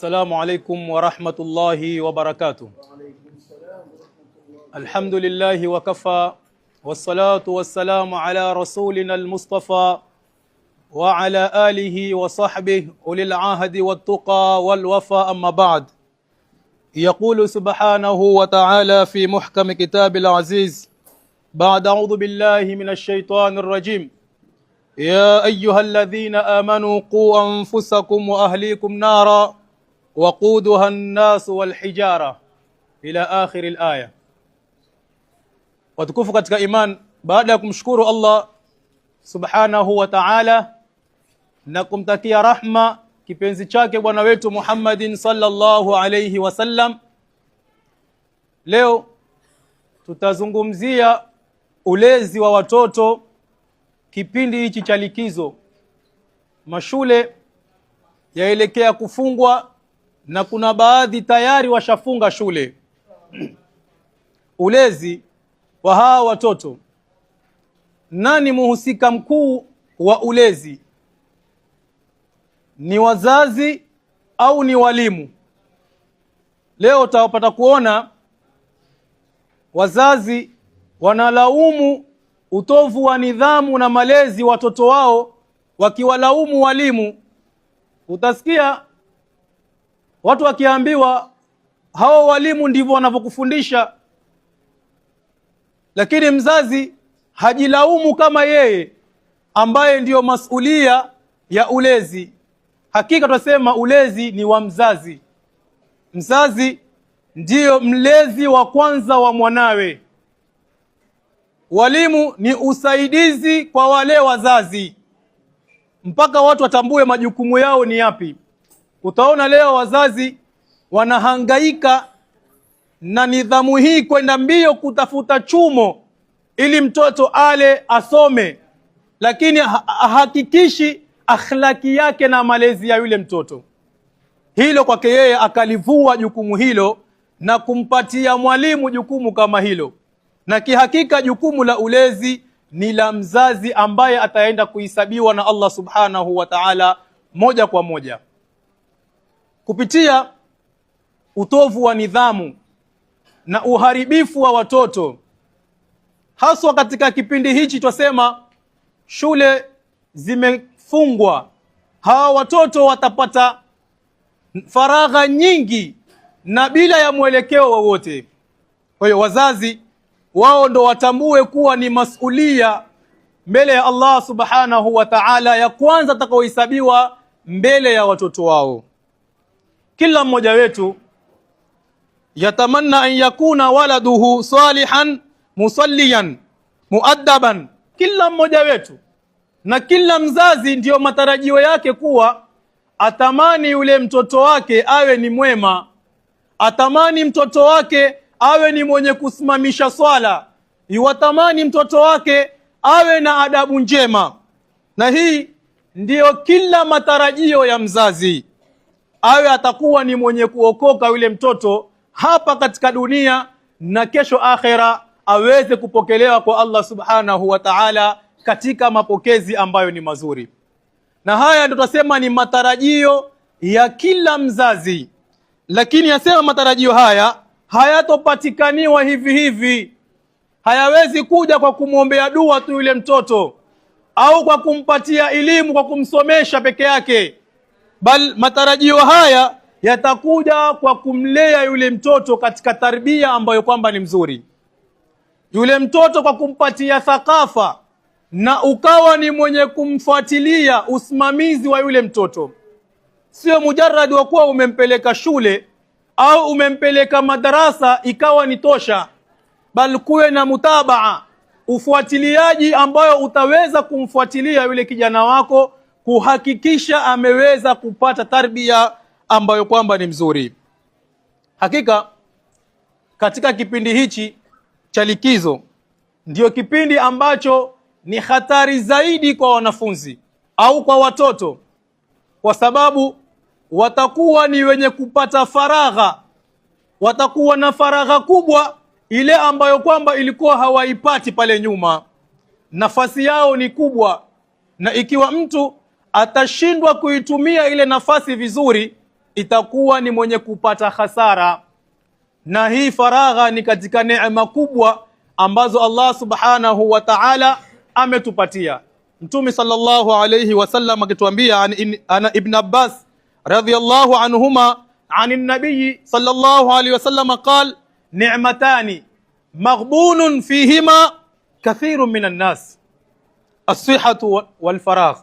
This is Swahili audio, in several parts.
السلام عليكم ورحمة الله وبركاته. الحمد لله وكفى والصلاة والسلام على رسولنا المصطفى وعلى آله وصحبه أولي العهد والتقى والوفاء. أما بعد، يقول سبحانه وتعالى في محكم كتاب العزيز بعد أعوذ بالله من الشيطان الرجيم: يا أيها الذين آمنوا قوا أنفسكم وأهليكم نارا وقودها الناس والحجارة إلى آخر الآية. Watukufu katika iman, baada ya kumshukuru Allah subhanahu wa ta'ala na kumtakia rahma kipenzi chake bwana wetu Muhammadin sallallahu alayhi wasallam, leo tutazungumzia ulezi wa watoto kipindi hichi cha likizo. Mashule yaelekea kufungwa na kuna baadhi tayari washafunga shule. Ulezi wa hawa watoto, nani muhusika mkuu wa ulezi? Ni wazazi au ni walimu? Leo utapata kuona wazazi wanalaumu utovu wa nidhamu na malezi watoto wao, wakiwalaumu walimu. Utasikia watu wakiambiwa hao walimu ndivyo wanavyokufundisha, lakini mzazi hajilaumu kama yeye ambaye ndiyo masulia ya ulezi. Hakika tunasema ulezi ni wa mzazi. Mzazi ndiyo mlezi wa kwanza wa mwanawe. Walimu ni usaidizi kwa wale wazazi mpaka watu watambue majukumu yao ni yapi. Utaona leo wazazi wanahangaika na nidhamu hii kwenda mbio kutafuta chumo ili mtoto ale asome, lakini hakikishi akhlaki yake na malezi ya yule mtoto. Hilo kwake yeye akalivua jukumu hilo na kumpatia mwalimu jukumu kama hilo. Na kihakika jukumu la ulezi ni la mzazi ambaye ataenda kuhesabiwa na Allah subhanahu wa ta'ala moja kwa moja. Kupitia utovu wa nidhamu na uharibifu wa watoto, haswa katika kipindi hichi twasema shule zimefungwa, hawa watoto watapata faragha nyingi na bila ya mwelekeo wowote. Kwa hiyo wazazi wao ndo watambue kuwa ni masulia mbele ya Allah subhanahu wa ta'ala ya kwanza atakaohesabiwa mbele ya watoto wao. Kila mmoja wetu yatamanna an yakuna waladuhu salihan musalliyan muaddaban. Kila mmoja wetu na kila mzazi ndiyo matarajio yake kuwa atamani yule mtoto wake awe ni mwema, atamani mtoto wake awe ni mwenye kusimamisha swala, yuwatamani mtoto wake awe na adabu njema. Na hii ndiyo kila matarajio ya mzazi, awe atakuwa ni mwenye kuokoka yule mtoto hapa katika dunia na kesho akhera aweze kupokelewa kwa Allah subhanahu wa ta'ala katika mapokezi ambayo ni mazuri. Na haya ndio tutasema ni matarajio ya kila mzazi. Lakini yasema matarajio haya hayatopatikaniwa hivi hivi. Hayawezi kuja kwa kumwombea dua tu yule mtoto au kwa kumpatia elimu kwa kumsomesha peke yake, bal matarajio haya yatakuja kwa kumlea yule mtoto katika tarbia ambayo kwamba ni mzuri. Yule mtoto kwa kumpatia thakafa na ukawa ni mwenye kumfuatilia usimamizi wa yule mtoto. Sio mujarrad wa kuwa umempeleka shule au umempeleka madarasa ikawa ni tosha, bali kuwe na mutabaa, ufuatiliaji ambayo utaweza kumfuatilia yule kijana wako kuhakikisha ameweza kupata tarbia ambayo kwamba ni mzuri. Hakika katika kipindi hichi cha likizo ndio kipindi ambacho ni hatari zaidi kwa wanafunzi au kwa watoto, kwa sababu watakuwa ni wenye kupata faragha, watakuwa na faragha kubwa ile ambayo kwamba ilikuwa hawaipati pale nyuma. Nafasi yao ni kubwa, na ikiwa mtu atashindwa kuitumia ile nafasi vizuri, itakuwa ni mwenye kupata hasara. Na hii faragha ni katika neema kubwa ambazo Allah subhanahu wa ta'ala ametupatia. Mtume sallallahu alayhi wasallam akituambia ana Ibn Abbas radhiyallahu anhuma عن النبي صلى الله عليه وسلم قال نعمتان مغبون فيهما كثير من الناس الصحة والفراغ.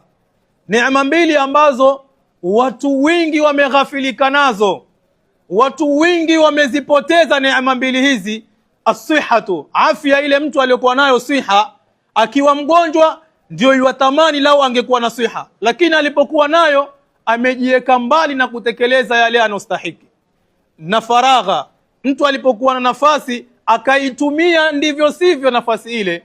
Neema mbili ambazo watu wengi wameghafilika nazo, watu wengi wamezipoteza neema mbili hizi. As-sihhatu, afya, ile mtu aliyokuwa nayo siha, akiwa mgonjwa ndio yuatamani lao angekuwa na siha, lakini alipokuwa nayo amejiweka mbali na kutekeleza yale anostahiki. Na faragha, mtu alipokuwa na nafasi akaitumia ndivyo sivyo nafasi ile,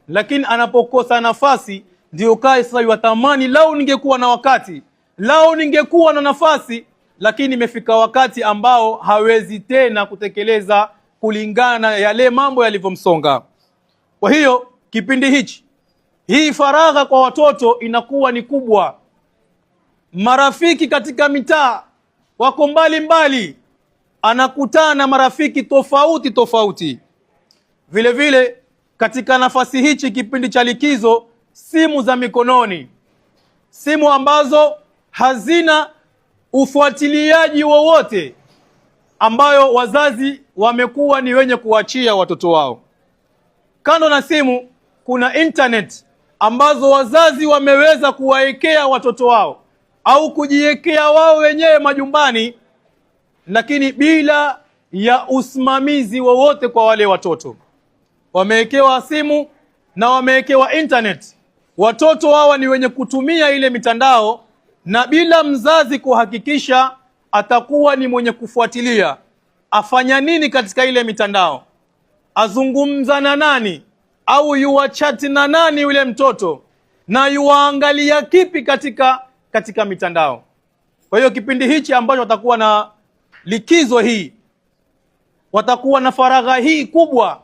lakini anapokosa nafasi ndio kai sasa yuatamani lao ningekuwa na wakati, lao ningekuwa na nafasi, lakini imefika wakati ambao hawezi tena kutekeleza kulingana na yale mambo yalivyomsonga. Kwa hiyo kipindi hichi, hii faragha kwa watoto inakuwa ni kubwa. Marafiki katika mitaa wako mbali mbali, anakutana na marafiki tofauti tofauti. Vile vile katika nafasi hichi, kipindi cha likizo, simu za mikononi, simu ambazo hazina ufuatiliaji wowote, ambayo wazazi wamekuwa ni wenye kuachia watoto wao. Kando na simu, kuna internet ambazo wazazi wameweza kuwaekea watoto wao au kujiwekea wao wenyewe majumbani, lakini bila ya usimamizi wowote kwa wale watoto. Wamewekewa simu na wamewekewa internet. Watoto hawa ni wenye kutumia ile mitandao, na bila mzazi kuhakikisha atakuwa ni mwenye kufuatilia afanya nini katika ile mitandao, azungumza na nani, au yuwachati na nani yule mtoto, na yuwaangalia kipi katika mitandao. Kwa hiyo kipindi hichi ambacho watakuwa na likizo hii, watakuwa na faragha hii kubwa,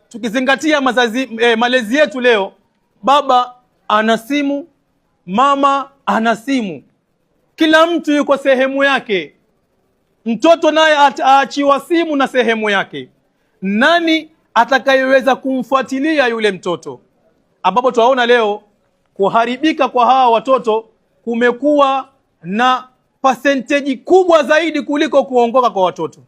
tukizingatia malezi yetu leo. Baba ana simu, mama ana simu, kila mtu yuko sehemu yake. Mtoto naye aachiwa simu na sehemu yake. Nani atakayeweza kumfuatilia yule mtoto? Ambapo tunaona leo kuharibika kwa hawa watoto kumekuwa na percentage kubwa zaidi kuliko kuongoka kwa watoto,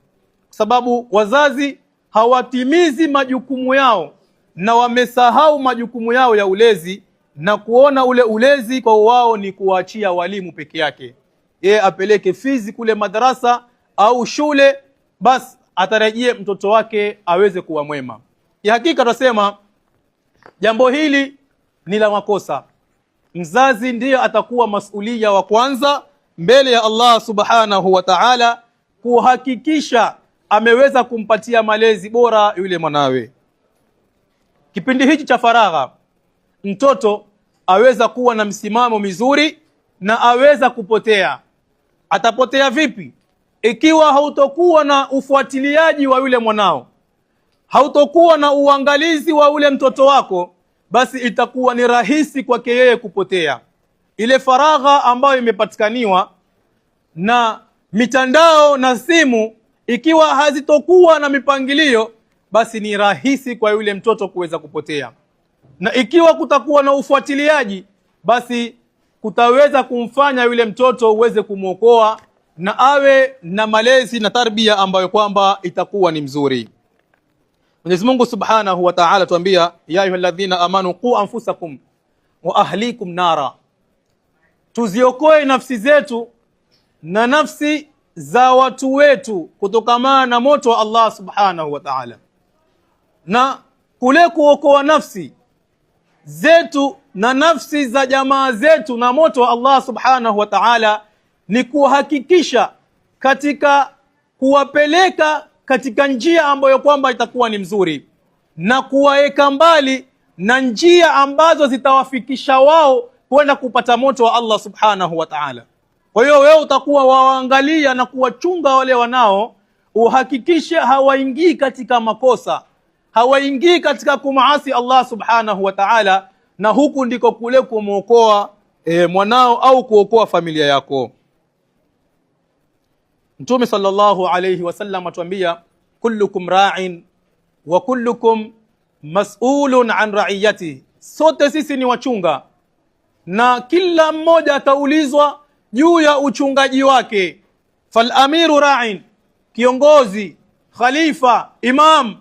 kwa sababu wazazi hawatimizi majukumu yao na wamesahau majukumu yao ya ulezi, na kuona ule ulezi kwa wao ni kuachia walimu peke yake. Yeye apeleke fizi kule madarasa au shule, basi atarajie mtoto wake aweze kuwa mwema. Ya hakika tunasema jambo hili ni la makosa. Mzazi ndiye atakuwa masulia wa kwanza mbele ya Allah subhanahu wa ta'ala kuhakikisha ameweza kumpatia malezi bora yule mwanawe. Kipindi hichi cha faragha, mtoto aweza kuwa na msimamo mizuri na aweza kupotea. Atapotea vipi? Ikiwa hautokuwa na ufuatiliaji wa yule mwanao, hautokuwa na uangalizi wa ule mtoto wako, basi itakuwa ni rahisi kwake yeye kupotea. Ile faragha ambayo imepatikaniwa na mitandao na simu, ikiwa hazitokuwa na mipangilio, basi ni rahisi kwa yule mtoto kuweza kupotea. Na ikiwa kutakuwa na ufuatiliaji, basi kutaweza kumfanya yule mtoto uweze kumwokoa na awe na malezi na tarbia ambayo kwamba itakuwa ni mzuri. Mwenyezi Mungu Subhanahu wa Ta'ala tuambia, ya ayyuhalladhina amanu qu anfusakum wa ahlikum nara, tuziokoe nafsi zetu na nafsi za watu wetu kutokamana na moto wa Allah Subhanahu wa Ta'ala. Na kule kuokoa nafsi zetu na nafsi za jamaa zetu na moto wa Allah Subhanahu wa Ta'ala ni kuhakikisha katika kuwapeleka katika njia ambayo kwamba itakuwa ni mzuri, na kuwaeka mbali na njia ambazo zitawafikisha wao kwenda kupata moto wa Allah Subhanahu wa Ta'ala. Kwa hiyo wewe utakuwa waangalia na kuwachunga wale wanao, uhakikishe hawaingii katika makosa, hawaingii katika kumaasi Allah Subhanahu wa Ta'ala, na huku ndiko kule kumuokoa mwanao au kuokoa familia yako. Mtume sallallahu alayhi wasallam atuambia, kullukum ra'in wa kullukum mas'ulun an ra'iyatihi, sote sisi ni wachunga na kila mmoja ataulizwa juu ya uchungaji wake. Fal amiru ra'in, kiongozi, khalifa, imam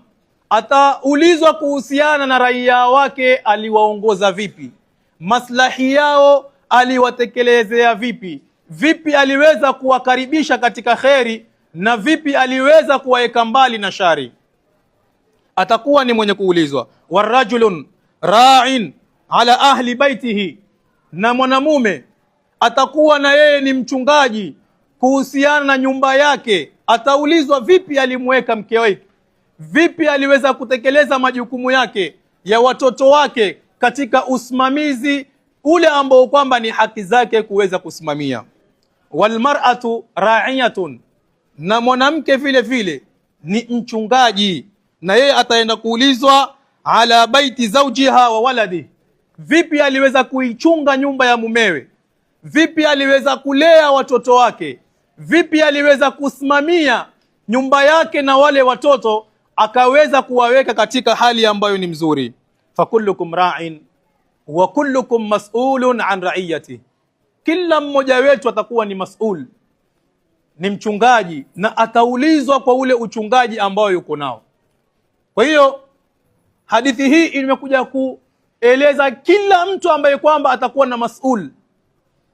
ataulizwa kuhusiana na raia wake, aliwaongoza vipi, maslahi yao aliwatekelezea vipi, vipi aliweza kuwakaribisha katika kheri na vipi aliweza kuwaeka mbali na shari. Atakuwa ni mwenye kuulizwa. Warajulun ra'in ala ahli baitihi, na mwanamume atakuwa na yeye ni mchungaji kuhusiana na nyumba yake. Ataulizwa vipi alimweka mke wake, vipi aliweza kutekeleza majukumu yake ya watoto wake katika usimamizi ule ambao kwamba ni haki zake kuweza kusimamia. Walmar'atu ra'iyatun, na mwanamke vile vile ni mchungaji, na yeye ataenda kuulizwa ala baiti zawjiha wa waladi, vipi aliweza kuichunga nyumba ya mumewe, vipi aliweza kulea watoto wake, vipi aliweza kusimamia nyumba yake na wale watoto akaweza kuwaweka katika hali ambayo ni mzuri. Fakullukum ra'in wa kullukum mas'ulun an ra'iyati, kila mmoja wetu atakuwa ni mas'ul, ni mchungaji, na ataulizwa kwa ule uchungaji ambao yuko nao. Kwa hiyo hadithi hii imekuja kueleza kila mtu ambaye kwamba atakuwa na mas'ul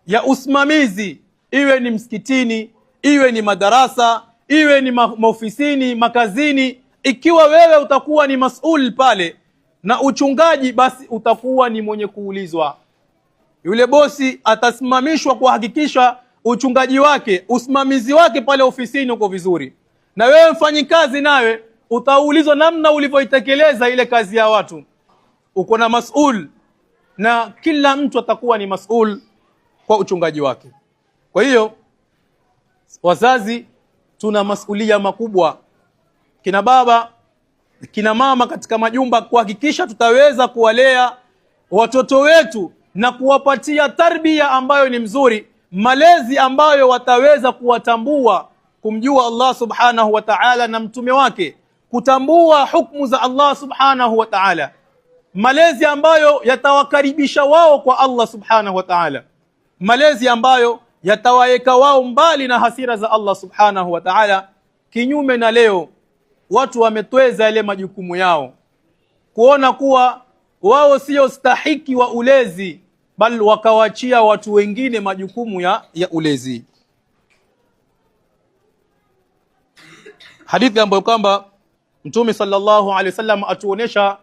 ya usimamizi, iwe ni msikitini, iwe ni madarasa, iwe ni maofisini, makazini. Ikiwa wewe utakuwa ni mas'ul pale na uchungaji, basi utakuwa ni mwenye kuulizwa. Yule bosi atasimamishwa kuhakikisha uchungaji wake, usimamizi wake pale ofisini uko vizuri, na wewe mfanyikazi nawe utaulizwa namna ulivyoitekeleza ile kazi ya watu. Uko na mas'ul, na kila mtu atakuwa ni mas'ul kwa uchungaji wake. Kwa hiyo wazazi tuna masulia makubwa, kina baba, kina mama katika majumba, kuhakikisha tutaweza kuwalea watoto wetu na kuwapatia tarbia ambayo ni mzuri, malezi ambayo wataweza kuwatambua, kumjua Allah subhanahu wa ta'ala na mtume wake, kutambua hukumu za Allah subhanahu wa ta'ala, malezi ambayo yatawakaribisha wao kwa Allah subhanahu wa ta'ala, malezi ambayo yatawaeka wao mbali na hasira za Allah subhanahu wa ta'ala. Kinyume na leo watu wametweza yale majukumu yao, kuona kuwa wao sio stahiki wa ulezi, bali wakawachia watu wengine majukumu ya ulezi. Hadithi ambayo kwamba Mtume sallallahu alaihi wasallam atuonesha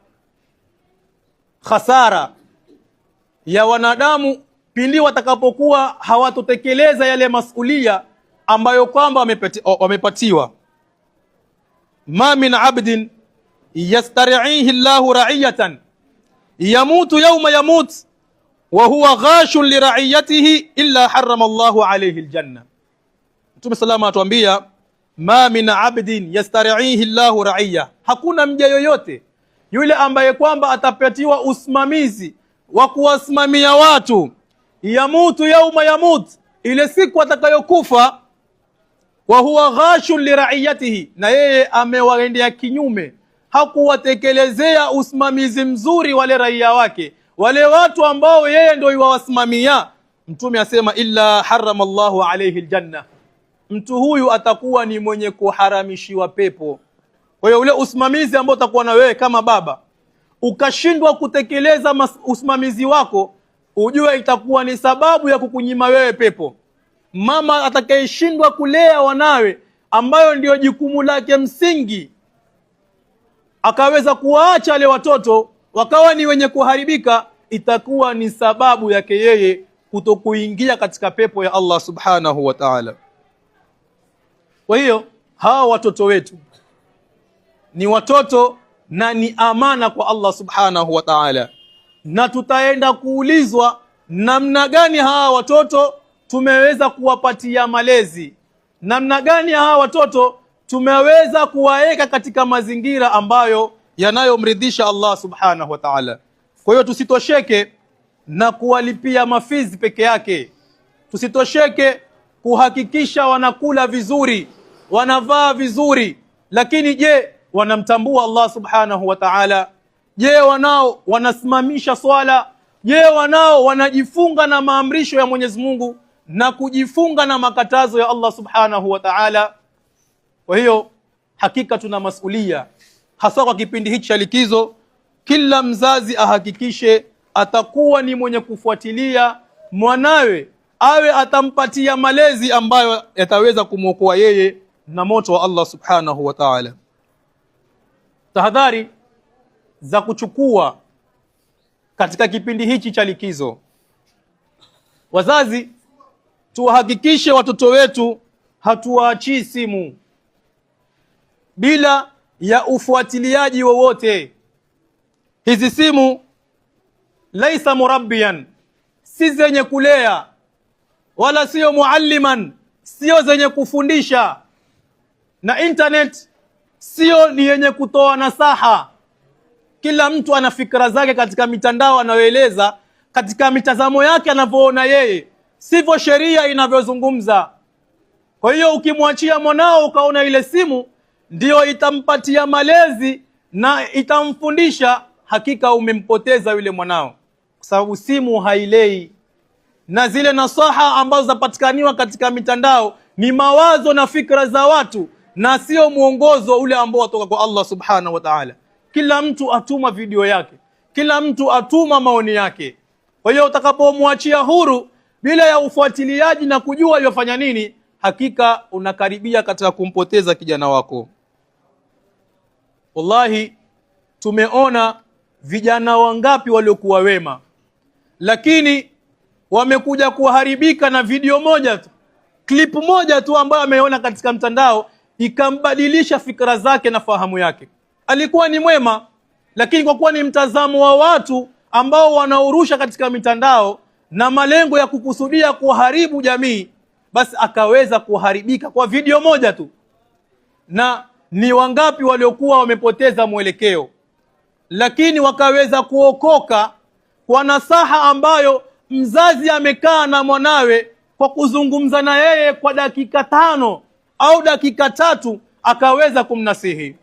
khasara ya wanadamu pindi watakapokuwa hawatotekeleza yale masulia ambayo kwamba wamepatiwa. Ma min abdin yastari'ihi Allahu ra'iyatan yamutu yawma yamut wa huwa ghashun li ra'iyatihi illa harrama Allahu alayhi aljanna. Mtume sallallahu atuambia, ma min abdin yastari'ihi Allahu ra'iyya, hakuna mja yoyote yule ambaye kwamba atapatiwa usimamizi wa kuwasimamia watu, yamutu yauma yamut, ile siku atakayokufa, wa huwa ghashun li ra'iyatihi, na yeye amewaendea kinyume, hakuwatekelezea usimamizi mzuri wale raia wake, wale watu ambao yeye ndio yuwasimamia. Mtume asema illa harrama Allahu alayhi aljanna, mtu huyu atakuwa ni mwenye kuharamishiwa pepo. Kwa hiyo ule usimamizi ambao utakuwa na wewe kama baba, ukashindwa kutekeleza usimamizi wako, ujue itakuwa ni sababu ya kukunyima wewe pepo. Mama atakayeshindwa kulea wanawe, ambayo ndio jukumu lake msingi, akaweza kuwaacha wale watoto wakawa ni wenye kuharibika, itakuwa ni sababu yake yeye kutokuingia katika pepo ya Allah subhanahu wa ta'ala. Kwa hiyo hawa watoto wetu ni watoto na ni amana kwa Allah subhanahu wa ta'ala, na tutaenda kuulizwa namna gani hawa watoto tumeweza kuwapatia malezi, namna gani hawa watoto tumeweza kuwaeka katika mazingira ambayo yanayomridhisha Allah subhanahu wa ta'ala. Kwa hiyo tusitosheke na kuwalipia mafizi peke yake, tusitosheke kuhakikisha wanakula vizuri, wanavaa vizuri, lakini je, wanamtambua Allah subhanahu wa ta'ala? Je, wanasimamisha swala? Je, wanajifunga na maamrisho ya Mwenyezi Mungu na kujifunga na makatazo ya Allah subhanahu wa ta'ala? Kwa hiyo hakika tuna masulia, hasa kwa kipindi hichi cha likizo. Kila mzazi ahakikishe atakuwa ni mwenye kufuatilia mwanawe, awe atampatia malezi ambayo yataweza kumwokoa yeye na moto wa Allah subhanahu wa ta'ala. Tahadhari za kuchukua katika kipindi hichi cha likizo. Wazazi, tuhakikishe watoto wetu hatuwaachii simu bila ya ufuatiliaji wowote. Hizi simu laisa murabbiyan, si zenye kulea, wala sio mualliman, sio zenye kufundisha, na internet sio ni yenye kutoa nasaha. Kila mtu ana fikra zake katika mitandao anayoeleza, katika mitazamo yake anavyoona yeye, sivyo sheria inavyozungumza. Kwa hiyo ukimwachia mwanao ukaona ile simu ndio itampatia malezi na itamfundisha, hakika umempoteza yule mwanao, kwa sababu simu hailei, na zile nasaha ambazo zapatikaniwa katika mitandao ni mawazo na fikra za watu na sio muongozo ule ambao watoka kwa Allah subhanahu wa ta'ala. Kila mtu atuma video yake, kila mtu atuma maoni yake. Kwa hiyo utakapomwachia huru bila ya ufuatiliaji na kujua yofanya nini, hakika unakaribia katika kumpoteza kijana wako. Wallahi, tumeona vijana wangapi waliokuwa wema, lakini wamekuja kuharibika na video moja tu, clip moja tu ambayo ameona katika mtandao ikambadilisha fikra zake na fahamu yake. Alikuwa ni mwema, lakini kwa kuwa ni mtazamo wa watu ambao wanaurusha katika mitandao na malengo ya kukusudia kuharibu jamii, basi akaweza kuharibika kwa video moja tu. Na ni wangapi waliokuwa wamepoteza mwelekeo, lakini wakaweza kuokoka kwa nasaha ambayo mzazi amekaa na mwanawe kwa kuzungumza na yeye kwa dakika 5 au dakika 3 akaweza kumnasihi.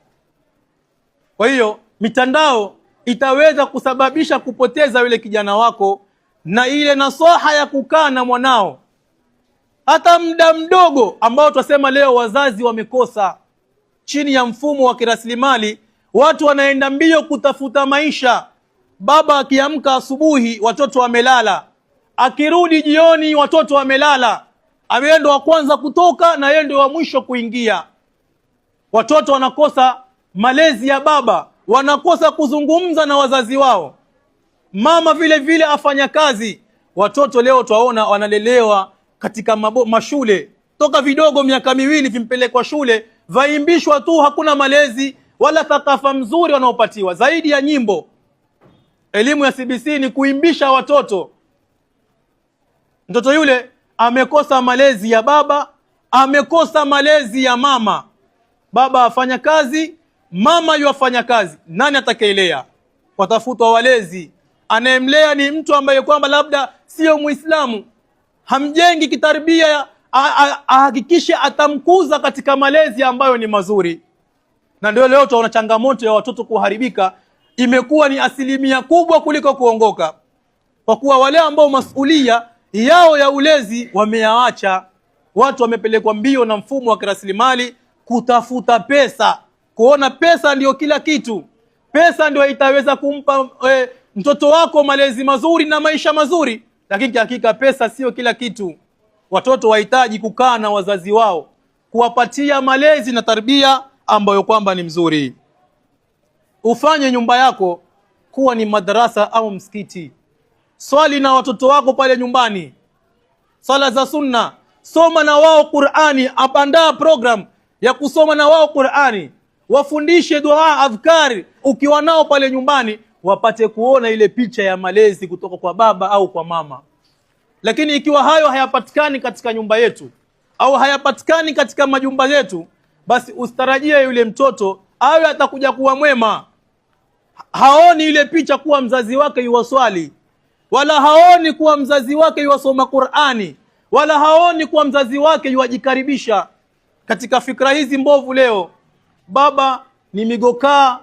Kwa hiyo mitandao itaweza kusababisha kupoteza yule kijana wako, na ile nasaha ya kukaa na mwanao hata muda mdogo ambao tutasema leo wazazi wamekosa. Chini ya mfumo wa kiraslimali watu wanaenda mbio kutafuta maisha. Baba akiamka asubuhi watoto wamelala, akirudi jioni watoto wamelala, yeye ndo wa kwanza kutoka na yeye ndo wa mwisho kuingia. Watoto wanakosa malezi ya baba, wanakosa kuzungumza na wazazi wao. Mama vile vile afanya kazi. Watoto leo twaona wanalelewa katika mashule toka vidogo, miaka 2 vimpelekwa shule, vaimbishwa tu, hakuna malezi wala thakafa mzuri wanaopatiwa zaidi ya nyimbo. Elimu ya CBC ni kuimbisha watoto. Mtoto yule amekosa malezi ya baba, amekosa malezi ya mama. Baba afanya kazi, mama yuafanya kazi, nani atakaelea? Watafutwa walezi. Anayemlea ni mtu ambaye kwamba labda sio Muislamu, hamjengi kitarbia, ahakikishe atamkuza katika malezi ambayo ni mazuri. Na ndio leo tunaona changamoto ya watoto kuharibika imekuwa ni 1% kubwa kuliko kuongoka, kwa kuwa wale ambao masulia yao ya ulezi wameyaacha. Watu wamepelekwa mbio na mfumo wa kiraslimali kutafuta pesa, kuona pesa ndio kila kitu. Pesa ndio itaweza kumpa mtoto wako malezi mazuri na maisha mazuri, lakini hakika pesa sio kila kitu. Watoto wahitaji kukaa na wazazi wao, kuwapatia malezi na tarbia ambayo kwamba ni mzuri. Ufanye nyumba yako kuwa ni madrasa au msikiti. Swali na watoto wako pale nyumbani, sala za sunna, soma na wao Qur'ani, apandaa program ya kusoma na wao Qur'ani, wafundishe dua, adhkari ukiwa nao pale nyumbani, wapate kuona ile picha ya malezi kutoka kwa baba au kwa mama. Lakini ikiwa hayo hayapatikani katika nyumba yetu au hayapatikani katika majumba yetu, basi usitarajie yule mtoto awe atakuja kuwa mwema. Haoni ile picha kuwa mzazi wake yuwaswali, wala haoni kuwa mzazi wake yuwasoma Qur'ani, wala haoni kuwa mzazi wake yuajikaribisha. Katika fikra hizi mbovu leo, baba ni migokaa,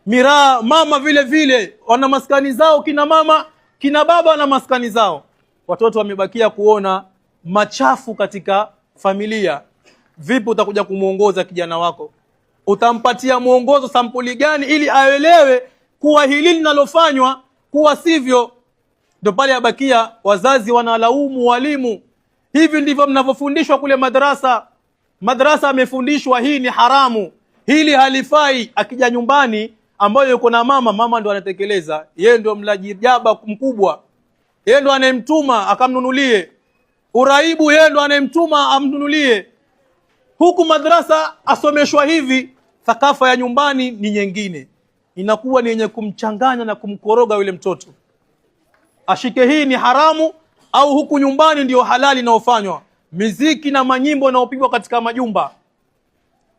miraa, mama vile vile wana maskani zao, kina mama kina baba wana maskani zao. Watoto wamebakia kuona machafu katika familia. Vipi utakuja kumuongoza kijana wako? Utampatia muongozo sampuli gani ili aelewe kuwa hili linalofanywa kuwa sivyo? Ndio pale abakia wazazi wanalaumu walimu. Hivi ndivyo mnavyofundishwa kule madrasa. Madrasa amefundishwa hii ni haramu, hili halifai. Akija nyumbani ambayo yuko na mama ndo anatekeleza. Yeye ndo mlaji jaba mkubwa, yeye ndo anemtuma akamnunulie uraibu, yeye ndo anemtuma amnunulie. Huku madrasa asomeshwa hivi, thakafa ya nyumbani ni nyingine, inakuwa ni yenye kumchanganya na kumkoroga yule mtoto. Ashike hii ni haramu, au huku nyumbani ndio halali inaofanywa. Miziki na manyimbo yanayopigwa katika majumba,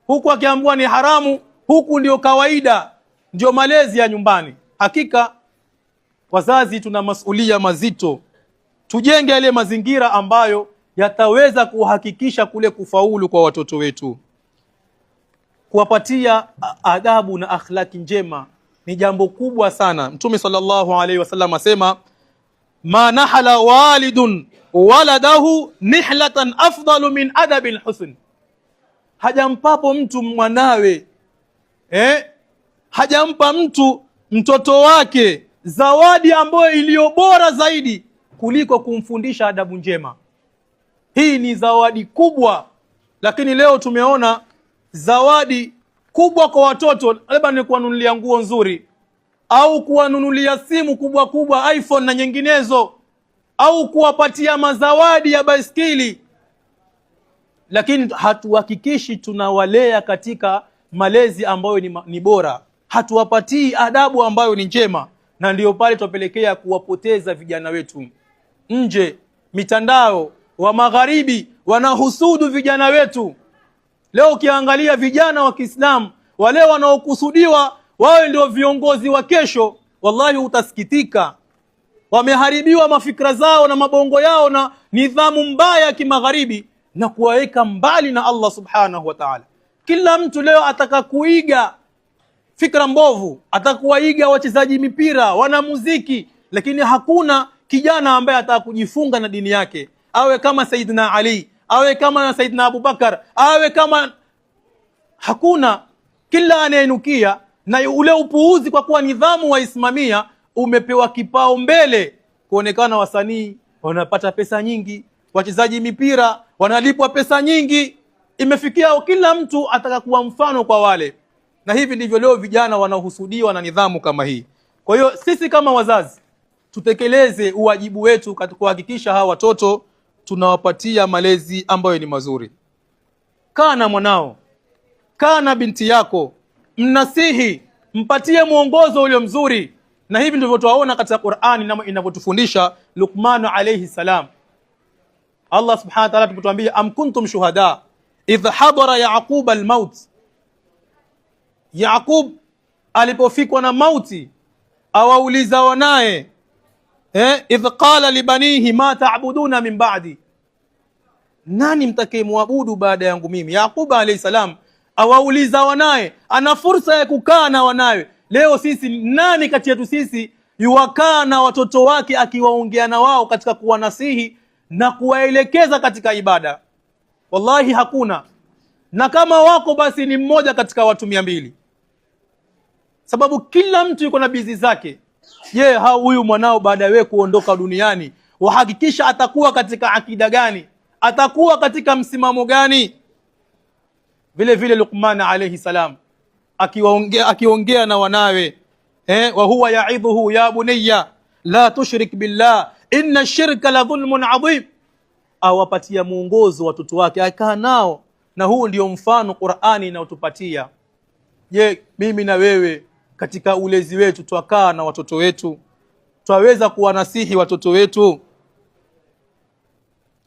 huku akiambiwa ni haramu, huku ndio kawaida, ndio malezi ya nyumbani. Hakika wazazi tuna masulia mazito. Tujenge yale mazingira ambayo yataweza kuhakikisha kule kufaulu kwa watoto wetu. Kuwapatia adabu na akhlaki njema ni jambo kubwa sana. Mtume sallallahu alaihi wasallam asema, ma nahala walidun waladahu nihlatan afdalu min adabil husn. Hajampapo mtu mwanawe, hajampa mtoto wake zawadi ambayo iliyo bora zaidi kuliko kumfundisha adabu njema. Hii ni zawadi kubwa, lakini leo tumeona zawadi kubwa kwa watoto labda ni kuwanunulia nguo nzuri, au kuwanunulia simu kubwa kubwa, iPhone na nyinginezo, au kuwapatia mazawadi ya baiskeli, lakini hatuhakikishi tunawalea katika malezi ambayo ni bora. Hatuwapatii adabu ambayo ni njema, na ndiyo pale tupelekea kuwapoteza vijana wetu. Nje mitandao wa magharibi wanahusudu vijana wetu. Leo ukiangalia vijana wa Kiislamu wale wanaokusudiwa wawe ndio viongozi wa kesho, wallahi utasikitika. Wameharibiwa mafikra zao na mabongo yao na nidhamu mbaya ya kimagharibi, na kuwaweka mbali na Allah subhanahu wa ta'ala. Kila mtu leo ataka kuiga fikra mbovu, atakuwaiga wachezaji mipira, wana muziki, lakini hakuna kijana ambaye ataka kujifunga na dini yake, awe kama Saidina Ali, awe kama Saidina Abubakar, awe kama hakuna. Kila anayenukia na ule upuuzi, kwa kuwa nidhamu waisimamia umepewa kipao mbele, kuonekana wasanii wanapata pesa nyingi, wachezaji mipira wanalipwa pesa nyingi, imefikia kila mtu ataka kuwa mfano kwa wale. Na hivi ndivyo leo vijana wanahusudiwa na nidhamu kama hii. Kwa hiyo sisi kama wazazi tutekeleze uwajibu wetu katika kuhakikisha hawa watoto tunawapatia malezi ambayo ni mazuri. Kaa na mwanao, kaa na binti yako, mnasihi, mpatie mwongozo ule mzuri. Na hivi ndivyo tuwaona katika Qur'ani na inavyotufundisha Luqman alayhi salam. Allah subhanahu wa ta'ala tumetuambia, am kuntum shuhada idh hadara Yaqub al-maut. Yaqub alipofikwa na mauti, awauliza wanae, idh qala libanihi ma ta'buduna min ba'di, nani mtakayemwabudu baada yangu mimi? Yaqub alayhi salam awauliza wanae, ana fursa ya kukaa na wanawe. Leo sisi, nani kati yetu sisi yuwakaa na watoto wake akiwaongea na wao katika kuwanasihi na kuwaelekeza katika ibada? Wallahi hakuna. Na kama wako basi ni mmoja katika watu 200, sababu kila mtu yuko na bizi zake. Je, huyu mwanao baada ya wewe kuondoka duniani wahakikisha atakuwa katika akida gani? Atakuwa katika msimamo gani? Vile vile Luqman alayhi salam akiongea na wanawe, wa huwa ya'idhuhu ya bunayya la tushrik billah inna ash-shirka la dhulmun adhim. Awapatia muongozo watoto wake, akaa nao, na huu ndio mfano Qur'ani inayotupatia. Je, mimi na wewe katika ulezi wetu twakaa na watoto wetu? Twaweza kuwanasihi watoto wetu?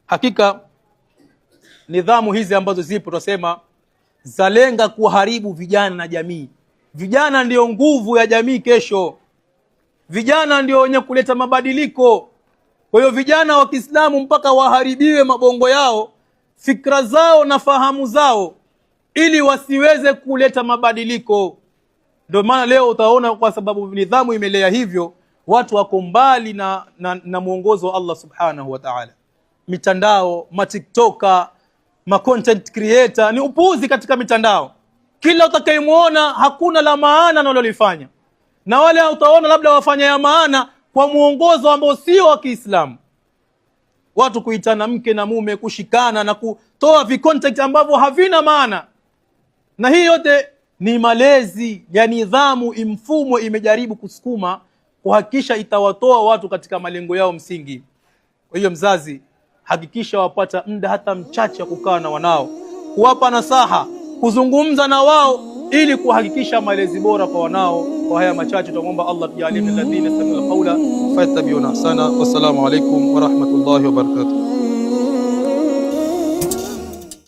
Hakika nidhamu hizi ambazo zipo tunasema zalenga kuharibu vijana na jamii. Vijana ndio nguvu ya jamii kesho. Vijana ndio wenye kuleta mabadiliko. Kwa hiyo vijana wa Kiislamu mpaka waharibiwe mabongo yao, fikra zao na fahamu zao, ili wasiweze kuleta mabadiliko. Ndio maana leo utaona, kwa sababu nidhamu imelea hivyo, watu wako mbali na mwongozo wa Allah subhanahu wa ta'ala. Mitandao, matiktoka, content creator ni upuuzi katika mitandao. Kila utakayemuona hakuna la maana analolifanya, na wale utaona labda wafanya ya maana kwa muongozo ambao sio wa Kiislamu. Watu kuitana mke na mume, kushikana na kutoa content ambavyo havina maana. Na hii yote ni malezi ya nidhamu, mfumo imejaribu kusukuma kuhakikisha itawatoa watu katika malengo yao msingi. Kwa hiyo mzazi, hakikisha wapata muda hata mchache wa kukaa na wanao, kuwapa nasaha, kuzungumza na wao, ili kuhakikisha malezi bora kwa wanao. Kwa haya machache tunaomba Allah tujalie min alladhina yastami'una qawla fayattabi'una ahsana. Wassalamu alaykum wa rahmatullahi wa barakatuh.